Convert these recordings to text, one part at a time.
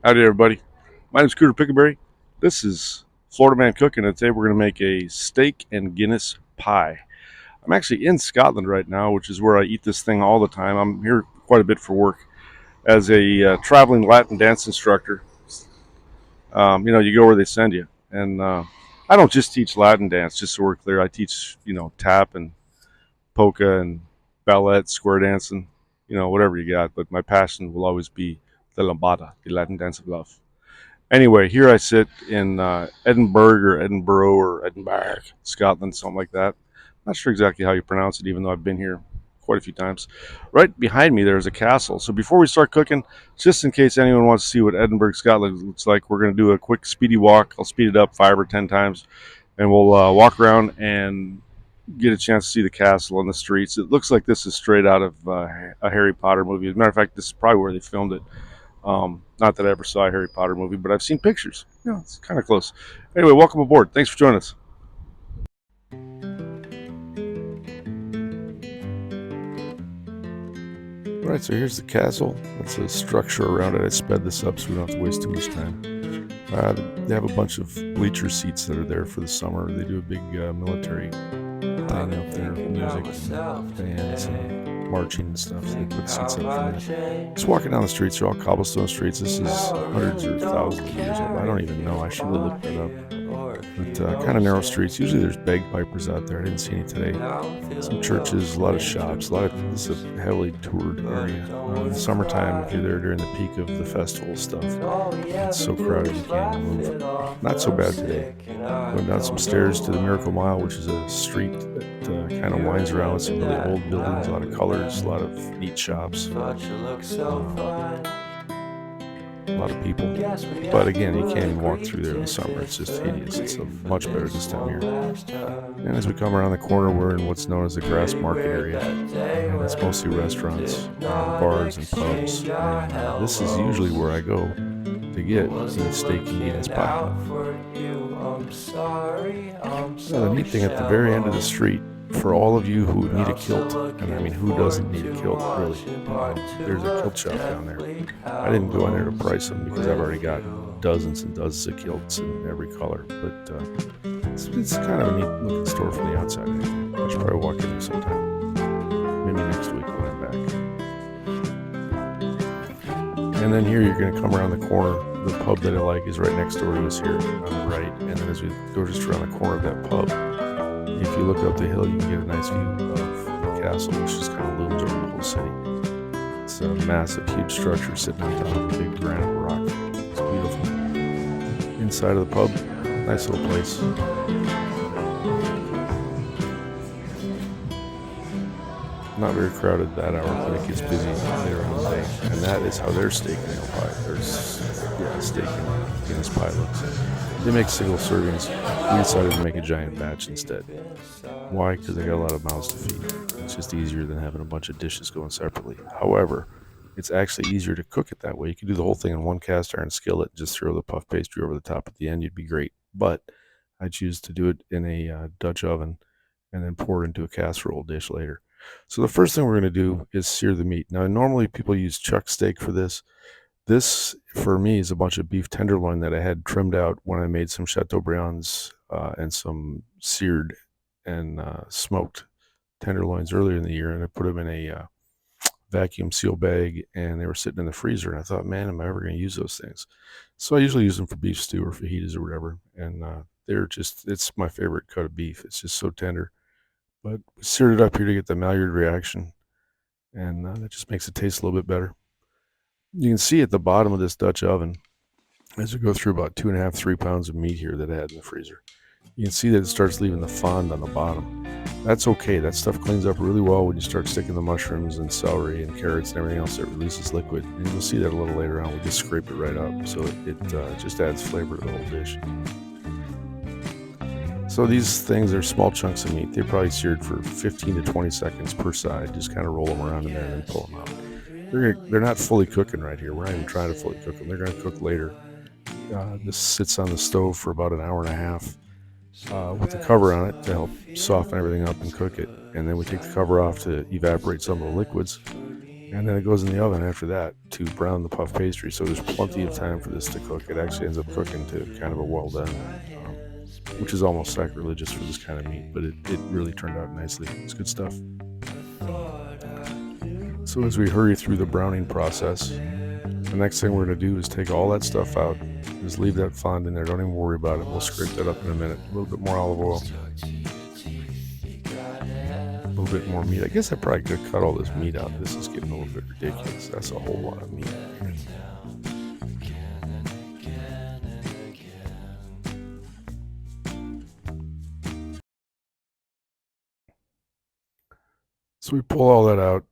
Howdy, everybody. My name's Cooter Pickleberry. This is FloridaMan Cooking, and today we're going to make a steak and Guinness pie. I'm actually in Scotland right now, which is where I eat this thing all the time. I'm here quite a bit for work as a traveling Latin dance instructor. You go where they send you. And I don't just teach Latin dance, just so we're clear. I teach, tap and polka and ballet, square dancing, whatever you got. But my passion will always be the lambada, the Latin dance of love. Anyway, here I sit in Edinburgh, Scotland, something like that. Not sure exactly how you pronounce it, even though I've been here quite a few times. Right behind me, there's a castle. So before we start cooking, just in case anyone wants to see what Edinburgh, Scotland looks like, we're going to do a quick, speedy walk. I'll speed it up 5 or 10 times, and we'll walk around and get a chance to see the castle on the streets. It looks like this is straight out of a Harry Potter movie. As a matter of fact, this is probably where they filmed it. Not that I ever saw a Harry Potter movie, but I've seen pictures. It's kind of close. Anyway, welcome aboard. Thanks for joining us. All right, so here's the castle. That's the structure around it. I sped this up so we don't have to waste too much time. They have a bunch of bleacher seats that are there for the summer. They do a big military thing up there, music and bands and marching and stuff. So they put seats up for that. Just walking down the streets, they're all cobblestone streets. This is hundreds or thousands of years old. I don't even know. I should really look that up. But kind of narrow streets. Usually there's bagpipers out there. I didn't see any today. Some churches, a lot of shops, this is a heavily toured area. In the summertime, if you're there during the peak of the festival stuff, it's so crowded you can't even move. Not so bad today. Going down some stairs to the Miracle Mile, which is a street that kind of winds around with some really old buildings, a lot of colors, a lot of neat shops. A lot of people, but again, you can't even walk through there in the summer. It's just hideous. It's much better this time of year. And as we come around the corner, we're in what's known as the Grass Market area, and it's mostly restaurants, bars, and pubs. And this is usually where I go to get the steak and Guinness pie. Now, the neat thing at the very end of the street, for all of you who need a kilt, and I mean, who doesn't need a kilt, really? There's a kilt shop down there. I didn't go in there to price them because I've already got dozens and dozens of kilts in every color, but it's kind of a neat looking store from the outside. I should probably walk in there sometime, maybe next week when I'm back. And then here you're going to come around the corner. The pub that I like is right next door to us here on the right, and then as we go just around the corner of that pub, if you look up the hill, you can get a nice view of the castle, which just kind of looms over the whole city. It's a massive, huge structure sitting on top of a big granite rock. It's beautiful. Inside of the pub, nice little place. Not very crowded that hour, but it gets busy later on in the day. And that is how their steak and ale pie, steak and Guinness pie looks. They make single servings. We decided to make a giant batch instead. Why? Because they got a lot of mouths to feed. It's just easier than having a bunch of dishes going separately. However, it's actually easier to cook it that way. You can do the whole thing in one cast iron skillet, just throw the puff pastry over the top at the end. You'd be great. But I choose to do it in a Dutch oven and then pour it into a casserole dish later. So the first thing we're going to do is sear the meat. Now, normally people use chuck steak for this. This, for me, is a bunch of beef tenderloin that I had trimmed out when I made some Chateaubriands and some seared and smoked tenderloins earlier in the year. And I put them in a vacuum seal bag, and they were sitting in the freezer. And I thought, man, am I ever going to use those things? So I usually use them for beef stew or fajitas or whatever. And it's my favorite cut of beef. It's just so tender. But we seared it up here to get the Maillard reaction, and that just makes it taste a little bit better. You can see at the bottom of this Dutch oven, as we go through about 2.5, 3 pounds of meat here that I had in the freezer, you can see that it starts leaving the fond on the bottom. That's okay. That stuff cleans up really well when you start sticking the mushrooms and celery and carrots and everything else that releases liquid. And you'll see that a little later on. We just scrape it right up, so it just adds flavor to the whole dish. So these things are small chunks of meat. They're probably seared for 15 to 20 seconds per side. Just kind of roll them around in there and then pull them out. They're not fully cooking right here. We're not even trying to fully cook them. They're going to cook later. This sits on the stove for about an hour and a half with the cover on it to help soften everything up and cook it. And then we take the cover off to evaporate some of the liquids. And then it goes in the oven after that to brown the puff pastry. So there's plenty of time for this to cook. It actually ends up cooking to kind of a well done, which is almost sacrilegious for this kind of meat, but it really turned out nicely. It's good stuff. So as we hurry through the browning process, the next thing we're going to do is take all that stuff out. Just leave that fond in there. Don't even worry about it. We'll scrape that up in a minute. A little bit more olive oil. A little bit more meat. I guess I probably could have cut all this meat out. This is getting a little bit ridiculous. That's a whole lot of meat. So we pull all that out,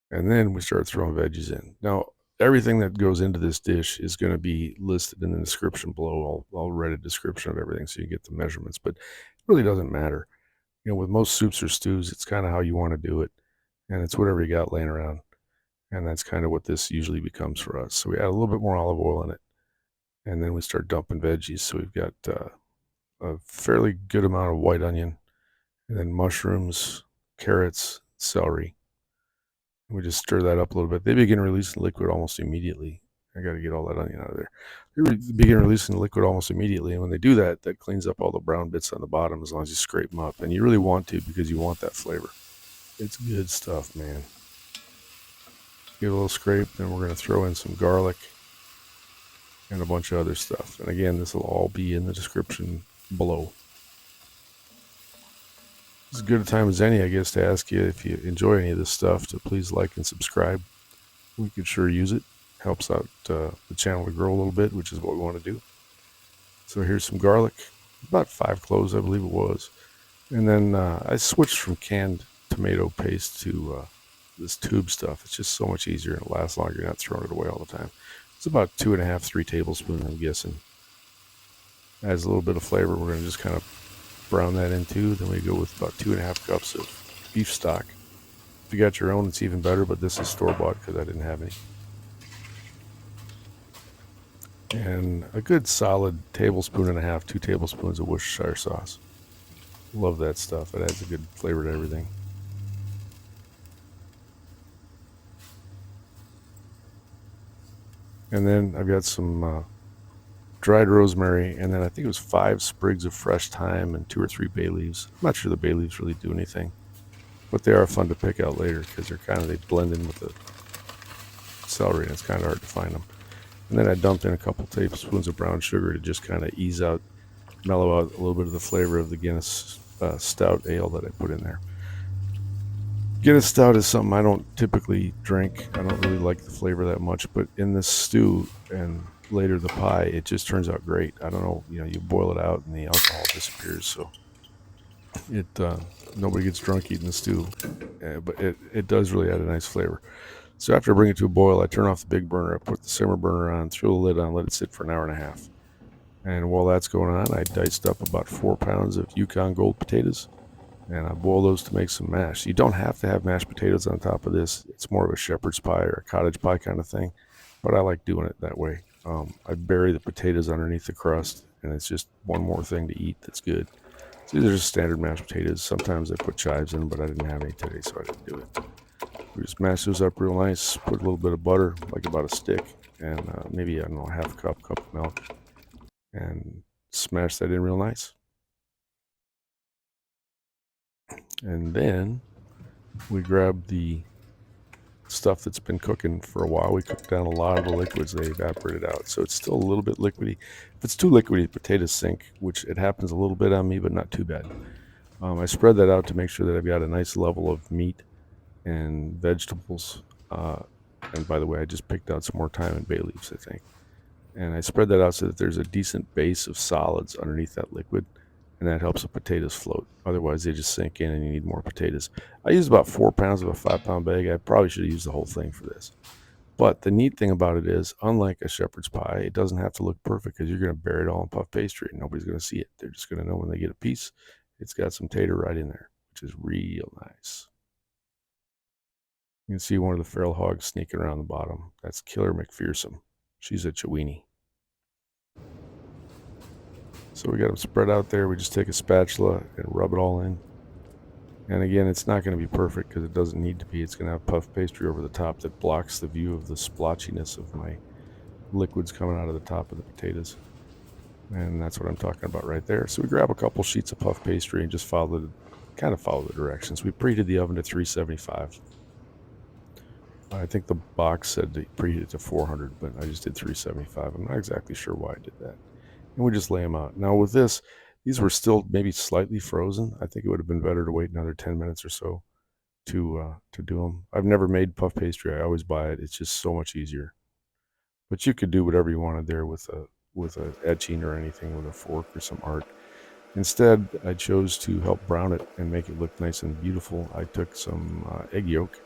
and then we start throwing veggies in. Now, everything that goes into this dish is going to be listed in the description below. I'll write a description of everything so you get the measurements, but it really doesn't matter. With most soups or stews, it's kind of how you want to do it, and it's whatever you got laying around. And that's kind of what this usually becomes for us. So we add a little bit more olive oil in it, and then we start dumping veggies. So we've got a fairly good amount of white onion, and then mushrooms, carrots, celery. We just stir that up a little bit. They begin releasing liquid almost immediately. I got to get all that onion out of there. They begin releasing liquid almost immediately, and when they do that, that cleans up all the brown bits on the bottom as long as you scrape them up. And you really want to, because you want that flavor. It's good stuff, man. Get a little scrape, then we're going to throw in some garlic and a bunch of other stuff. And again, this will all be in the description below. It's as good a time as any, I guess, to ask you if you enjoy any of this stuff to please like and subscribe. We could sure use it. Helps out the channel to grow a little bit, which is what we want to do. So here's some garlic, about 5 cloves, I believe it was. And then I switched from canned tomato paste to this tube stuff. It's just so much easier and it lasts longer. You're not throwing it away all the time. It's about 2.5, 3 tablespoons, I'm guessing. Adds a little bit of flavor. We're going to just kind of brown that in too. Then we go with about 2.5 cups of beef stock. If you got your own, it's even better, but this is store-bought because I didn't have any. And a good solid 1.5 tablespoons, 2 tablespoons of Worcestershire sauce. Love that stuff. It adds a good flavor to everything. And then I've got some dried rosemary, and then I think it was 5 sprigs of fresh thyme and 2 or 3 bay leaves. I'm not sure the bay leaves really do anything, but they are fun to pick out later because they blend in with the celery, and it's kind of hard to find them. And then I dumped in a couple tablespoons of brown sugar to just kind of mellow out a little bit of the flavor of the Guinness stout ale that I put in there. Guinness stout is something I don't typically drink. I don't really like the flavor that much, but in this stew and later the pie, it just turns out great. I don't know, you boil it out and the alcohol disappears, so nobody gets drunk eating the stew, but it does really add a nice flavor. So after I bring it to a boil, I turn off the big burner, I put the simmer burner on, throw the lid on, let it sit for 1.5 hours. And while that's going on, I diced up about 4 pounds of Yukon Gold potatoes, and I boil those to make some mash. You don't have to have mashed potatoes on top of this. It's more of a shepherd's pie or a cottage pie kind of thing, but I like doing it that way. I bury the potatoes underneath the crust, and it's just one more thing to eat that's good. So these are just standard mashed potatoes. Sometimes I put chives in, but I didn't have any today, so I didn't do it. We just mash those up real nice, put a little bit of butter, like about a stick, and maybe, I don't know, half cup of milk, and smash that in real nice. And then we grab the stuff that's been cooking for a while. We cooked down a lot of the liquids. They evaporated out, so it's still a little bit liquidy. If it's too liquidy, the potatoes sink, which it happens a little bit on me, but not too bad. I spread that out to make sure that I've got a nice level of meat and vegetables. And by the way, I just picked out some more thyme and bay leaves, I think. And I spread that out so that there's a decent base of solids underneath that liquid, and that helps the potatoes float. Otherwise, they just sink in and you need more potatoes. I used about 4 pounds of a 5-pound bag. I probably should have used the whole thing for this. But the neat thing about it is, unlike a shepherd's pie, it doesn't have to look perfect because you're going to bury it all in puff pastry and nobody's going to see it. They're just going to know when they get a piece, it's got some tater right in there, which is real nice. You can see one of the feral hogs sneaking around the bottom. That's Killer McPherson. She's a Chiweenie. So we got them spread out there. We just take a spatula and rub it all in. And again, it's not going to be perfect because it doesn't need to be. It's going to have puff pastry over the top that blocks the view of the splotchiness of my liquids coming out of the top of the potatoes. And that's what I'm talking about right there. So we grab a couple sheets of puff pastry and just follow the directions. We preheated the oven to 375. I think the box said to preheat it to 400, but I just did 375. I'm not exactly sure why I did that. And we just lay them out. Now with this, these were still maybe slightly frozen. I think it would have been better to wait another 10 minutes or so to do them. I've never made puff pastry. I always buy it. It's just so much easier. But you could do whatever you wanted there with a etching or anything with a fork or some art. Instead, I chose to help brown it and make it look nice and beautiful. I took some egg yolk,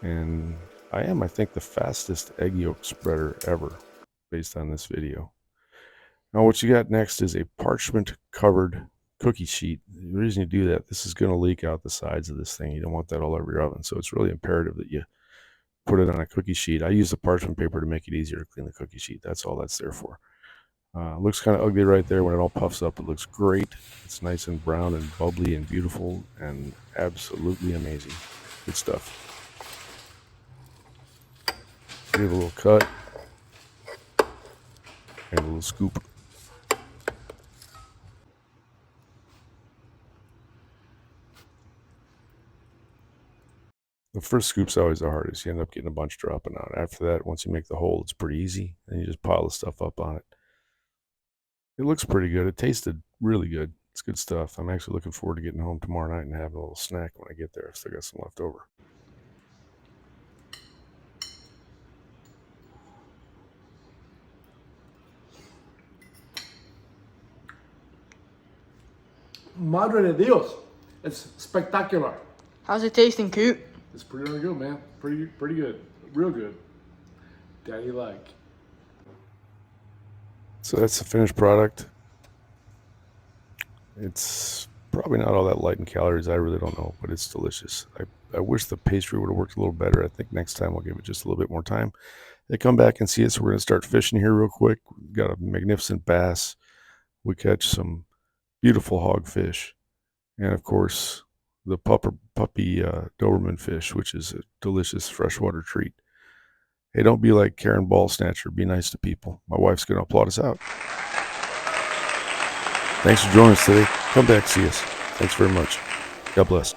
and I think, the fastest egg yolk spreader ever based on this video. Now what you got next is a parchment covered cookie sheet. The reason you do that, this is going to leak out the sides of this thing. You don't want that all over your oven. So it's really imperative that you put it on a cookie sheet. I use the parchment paper to make it easier to clean the cookie sheet. That's all that's there for. Looks kind of ugly right there. When it all puffs up, it looks great. It's nice and brown and bubbly and beautiful and absolutely amazing. Good stuff. Give it a little cut and a little scoop. The first scoop's always the hardest. You end up getting a bunch dropping out. After that, once you make the hole, it's pretty easy. And you just pile the stuff up on it. It looks pretty good. It tasted really good. It's good stuff. I'm actually looking forward to getting home tomorrow night and having a little snack when I get there. I've still got some left over. Madre de Dios. It's spectacular. How's it tasting, Coop? It's pretty darn good, man. Pretty good. Real good. Daddy like. So that's the finished product. It's probably not all that light in calories. I really don't know, but it's delicious. I wish the pastry would have worked a little better. I think next time I'll give it just a little bit more time. They come back and see it, so we're going to start fishing here real quick. We've got a magnificent bass. We catch some beautiful hogfish. And, of course, the puppy Doberman fish, which is a delicious freshwater treat. Hey, don't be like Karen Ball Snatcher. Be nice to people. My wife's going to applaud us out. Thanks for joining us today. Come back, see us. Thanks very much. God bless.